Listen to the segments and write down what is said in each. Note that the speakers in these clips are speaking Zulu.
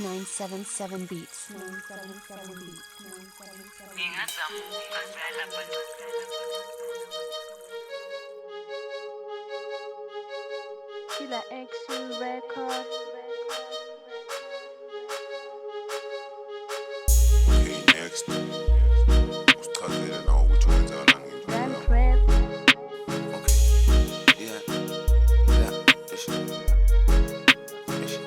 977 Beats. 977 Beats. 977 Killer Action Record. Okay, next. Usichazele nawe ukuthi wenzakala Run ngempilo. Prep. Okay. Yeah.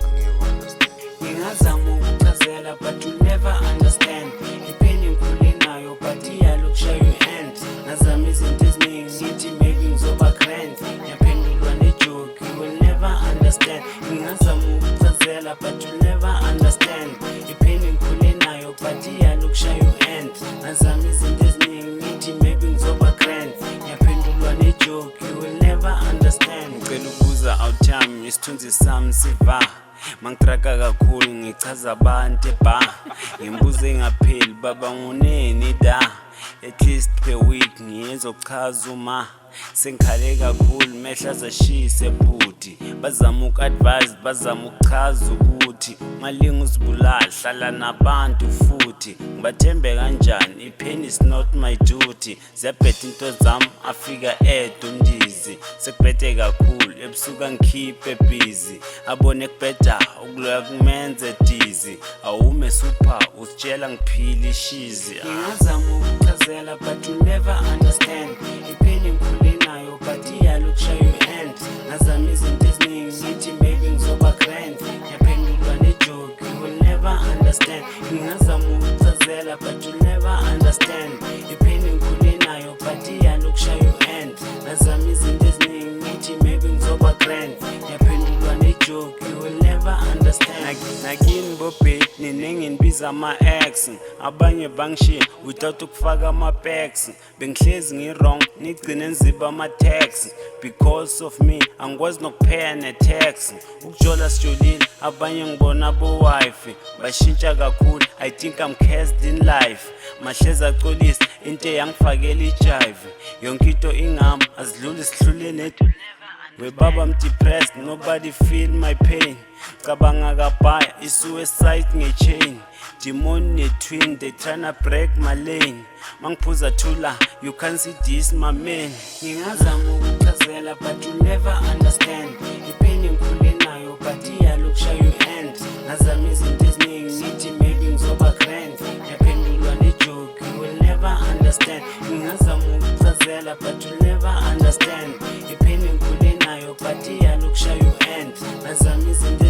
Angeke understand. Ngingazama ukuchazela but you never understand. Ipheni ngikhule nayo but iyalokushayo i-hand. Ngazama izinto eziningi ngithi maybe ngizoba grand. Ngiyaphendulwa ne-joke, you will never understand. Ngingazama ukuchazela but you never understand. Ipheni ngikhule nayo but iyalokushayo i-hand. Ngazama izinto eziningi ngithi maybe ngizoba grand. Ngiyaphendulwa ne-joke, you will never understand. Ngicela ukubuza out yami isithunzi sami siva. Mangitraka kakhulu ngichaza abantu eba ngimbuze ngapheli baba nguneni da at least per week ngiyezochaza uma sengikhale kakhulu mehla zashise bhuti bazama uku-advise bazama ukuchaza ukuthi malinga uzibulala hlala nabantu futhi ngibathembe kanjani ipheni is not my duty ziyabhetha into zami afika edondizi sekubhethe kakhulu ebusuka ngikhiphe busy abone kubheda ukuloya kumenze dizi awume super usitshela ngiphile ishizi ngingazama ukuchazela but you never understand ipheni ngikhule nayo but iyalokushayo i-hand ngazama izinto eziningi ngithi maybe ngizoba grand ngiyaphendulwa ne-joke you will never understand ngingazama ukuchazela but you never understand ipheni ngikhule nayo but iyalokushayo i-hand ngazama izinto eziningi ngithi maybe ngizoba grand ngiyaphendulwa ne-joke you will never understand nakini bobheti ninenginbiza ama-ex abanye bangishiya without ukufaka ama-packs bengihlezi ngi-wrong nigcine nziba ama-tax because of me angikwazi nokupheya ne-tax ukujola sijolile abanye ngibona bo-wife bashintsha kakhulu I think I'm cursed in life mahlezi acolisa into eyangifakela ijive yonke into ingami azidluli sihlule nethu webaba I'm depressed, nobody feel my pain. Cabanga kabaya, i-suicide nge-chain. Demon ne-twin, they tryna break my lane. Mangiphuza thula, you can't see this my man. Ngingazama ukuchazela but you never understand. Ipheni ngikhule nayo but iyalokushayo i-hand. Ngazama izinto eziningi ngithi maybe ngizoba grand. Ngiyaphendulwa ne-joke, you will never understand. Ngingazama ukuchazela but you never understand. Ipheni ngikhule nayo but iyalokushayo i-hand. Ngazama izinto